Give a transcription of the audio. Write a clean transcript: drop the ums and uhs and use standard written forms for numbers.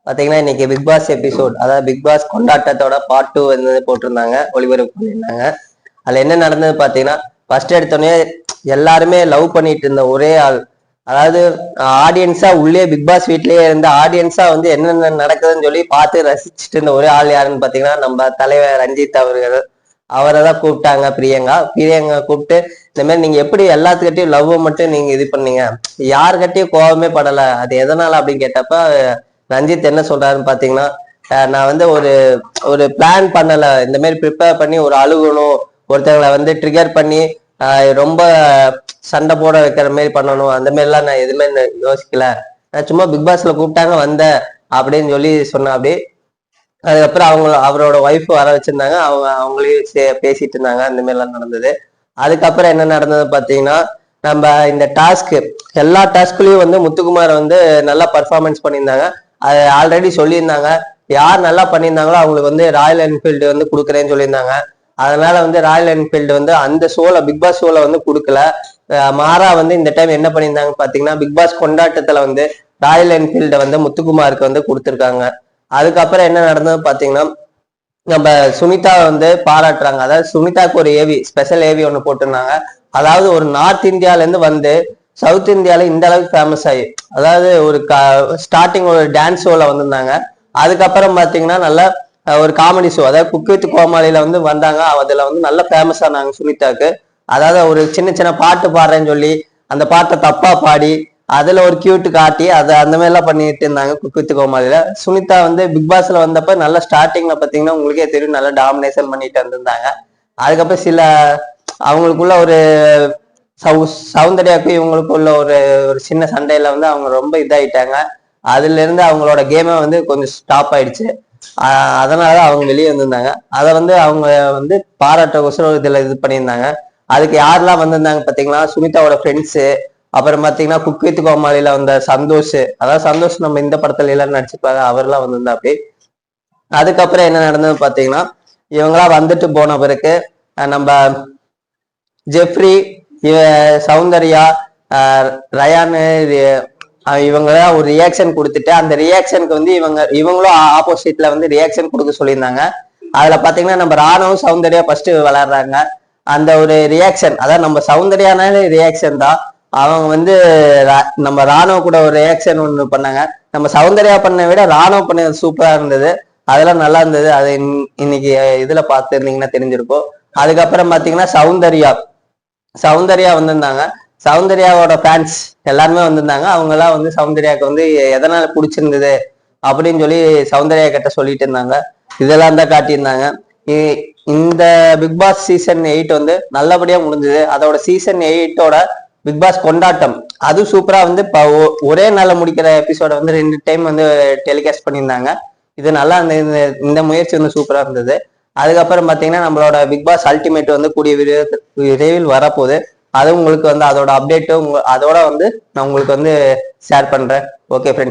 பாத்தீங்கன்னா இன்னைக்கு big pass episode, அதாவது பிக் பாஸ் கொண்டாட்டத்தோட பார்ட் 2 வந்து போட்டிருந்தாங்க, ஒளிபரப்பு பண்ணியிருந்தாங்க. அதுல என்ன நடந்தது பாத்தீங்கன்னா, ஃபர்ஸ்ட் எடுத்தோடனே எல்லாருமே லவ் பண்ணிட்டு இருந்த ஒரே ஆள், அதாவது ஆடியன்ஸா உள்ளே பிக் பாஸ் வீட்லயே இருந்த ஆடியன்ஸா வந்து என்னென்ன நடக்குதுன்னு சொல்லி பார்த்து ரசிச்சுட்டு இருந்த ஒரே ஆள் யாருன்னு பாத்தீங்கன்னா நம்ம தலைவர் ரஞ்சித் அவர்கள். அவரை தான் கூப்பிட்டாங்க. பிரியங்கா கூப்பிட்டு இந்த மாதிரி நீங்க எப்படி எல்லாத்துக்கிட்டையும் லவ் மட்டும் நீங்க இது பண்ணீங்க, யாருக்கிட்டையும் கோவமே படல, அது எதனால அப்படின்னு கேட்டப்ப ரஞ்சித் என்ன சொல்றாருன்னு பாத்தீங்கன்னா, நான் வந்து ஒரு ஒரு பிளான் பண்ணல, இந்த மாதிரி ப்ரிப்பேர் பண்ணி ஒரு அழுகணும், ஒருத்தங்களை வந்து ட்ரிகர் பண்ணி ரொம்ப சண்டை போட வைக்கிற மாதிரி பண்ணணும், அந்த மாதிரிலாம் நான் எதுவுமே யோசிக்கல, நான் சும்மா பிக் பாஸ்ல கூப்பிட்டாங்க வந்தேன் அப்படின்னு சொல்லி சொன்னேன். அப்படி அதுக்கப்புறம் அவரோட ஒய்ஃப் வர வச்சிருந்தாங்க, அவங்களையும் பேசிட்டு இருந்தாங்க. அந்த மாதிரிலாம் நடந்தது. அதுக்கப்புறம் என்ன நடந்தது பாத்தீங்கன்னா, நம்ம இந்த டாஸ்க் எல்லா டாஸ்க்லயும் வந்து முத்துக்குமார் வந்து நல்லா பர்ஃபார்மன்ஸ் பண்ணியிருந்தாங்க. அது ஆல்ரெடி சொல்லியிருந்தாங்க, யார் நல்லா பண்ணியிருந்தாங்களோ அவங்களுக்கு வந்து ராயல் என்ஃபீல்டு வந்து கொடுக்குறேன்னு சொல்லியிருந்தாங்க. அதனால வந்து ராயல் என்ஃபீல்டு வந்து அந்த ஷோல பிக் பாஸ் ஷோல வந்து கொடுக்கல. மாறா வந்து இந்த டைம் என்ன பண்ணியிருந்தாங்க பாத்தீங்கன்னா, பிக் பாஸ் கொண்டாட்டத்துல வந்து ராயல் என்ஃபீல்டை வந்து முத்துக்குமாருக்கு வந்து கொடுத்துருக்காங்க. அதுக்கப்புறம் என்ன நடந்தது பாத்தீங்கன்னா, நம்ம சுனிதா வந்து பாராட்டுறாங்க. அதாவது சுனிதாக்கு ஒரு ஏவி, ஸ்பெஷல் ஏவி ஒன்று போட்டிருந்தாங்க. அதாவது ஒரு நார்த் இந்தியால இருந்து வந்து சவுத் இந்தியால இந்த அளவுக்கு ஃபேமஸ் ஆகி, அதாவது ஒரு ஸ்டார்டிங் ஒரு டான்ஸ் ஷோல வந்திருந்தாங்க. அதுக்கப்புறம் பாத்தீங்கன்னா நல்ல ஒரு காமெடி ஷோ, அதாவது குக் வித் கோமாளியில வந்து வந்தாங்க. அதுல வந்து நல்ல ஃபேமஸ் ஆனாங்க சுனிதாக்கு. அதாவது ஒரு சின்ன சின்ன பாட்டு பாடுறேன்னு சொல்லி அந்த பாட்டை தப்பா பாடி அதுல ஒரு கியூட் காட்டி அதை அந்த மாதிரி எல்லாம் பண்ணிட்டு இருந்தாங்க குக் வித் கோமாளியில. சுனிதா வந்து பிக் பாஸ்ல வந்தப்ப நல்ல ஸ்டார்டிங்ல பாத்தீங்கன்னா உங்களுக்கே தெரியும், நல்லா டாமினேஷன் பண்ணிட்டு வந்திருந்தாங்க. அதுக்கப்புறம் சில அவங்களுக்குள்ள ஒரு சௌந்தர்யாவுக்கும் இவங்களுக்குள்ள ஒரு ஒரு சின்ன சண்டையில வந்து அவங்க ரொம்ப இதாயிட்டாங்க. அதுல இருந்து அவங்களோட கேமே வந்து கொஞ்சம் ஸ்டாப் ஆயிடுச்சு. அதனால அவங்க வெளியே வந்திருந்தாங்க. அதை வந்து அவங்க வந்து பாராட்ட இதுல இது பண்ணியிருந்தாங்க. அதுக்கு யாரெல்லாம் வந்திருந்தாங்க பாத்தீங்கன்னா, சுனிதாவோட ஃப்ரெண்ட்ஸு, அப்புறம் பாத்தீங்கன்னா குக் வித் கோமாளியில வந்த சந்தோஷ், அதாவது சந்தோஷ் நம்ம இந்த படத்துல எல்லாம் நடிச்சிருப்பாங்க, அவர்லாம் வந்திருந்தா அப்படி. அதுக்கப்புறம் என்ன நடந்தது பாத்தீங்கன்னா, இவங்களா வந்துட்டு போன பிறகு நம்ம ஜெஃப்ரி, சௌந்தர்யா, ரயானு, இவங்களாம் ஒரு ரியாக்ஷன் கொடுத்துட்டு அந்த ரியாக்ஷனுக்கு வந்து இவங்களும் ஆப்போசிட்ல வந்து ரியாக்ஷன் கொடுக்க சொல்லியிருந்தாங்க. அதுல பாத்தீங்கன்னா நம்ம ராணுவ சௌந்தர்யா ஃபர்ஸ்ட் விளையாடுறாங்க. அந்த ஒரு ரியாக்ஷன், அதாவது நம்ம சௌந்தர்யானாலே ரியாக்ஷன் தான். அவங்க வந்து நம்ம ராணுவ கூட ஒரு ரியாக்ஷன் ஒன்று பண்ணாங்க. நம்ம சௌந்தர்யா பண்ண விட ராணுவ பண்ணது சூப்பரா இருந்தது, அதெல்லாம் நல்லா இருந்தது. அது இன்னைக்கு இதுல பார்த்துருந்தீங்கன்னா தெரிஞ்சிருக்கும். அதுக்கப்புறம் பாத்தீங்கன்னா சௌந்தர்யா வந்திருந்தாங்க. சௌந்தர்யாவோட ஃபேன்ஸ் எல்லாருமே வந்திருந்தாங்க. அவங்க எல்லாம் வந்து சௌந்தர்யாவுக்கு வந்து எதனால பிடிச்சிருந்தது அப்படின்னு சொல்லி சௌந்தர்யா கிட்ட சொல்லிட்டு இருந்தாங்க. இதெல்லாம் தான் காட்டியிருந்தாங்க. இந்த பிக் பாஸ் சீசன் 8 வந்து நல்லபடியா முடிஞ்சது. அதோட சீசன் 8ஓட பிக் பாஸ் கொண்டாட்டம் அது சூப்பரா வந்து ஒரே நாள்ல முடிக்கிற எபிசோட வந்து 2 டைம் வந்து டெலிகாஸ்ட் பண்ணியிருந்தாங்க. இது நல்லா இந்த முயற்சி வந்து சூப்பரா இருந்தது. அதுக்கப்புறம் பாத்தீங்கன்னா நம்மளோட பிக் பாஸ் அல்டிமேட் வந்து கூடிய விரைவில் வரப்போகுது. அது உங்களுக்கு வந்து அதோட அப்டேட்டும் அதோட வந்து நான் உங்களுக்கு வந்து ஷேர் பண்றேன். Okay friends.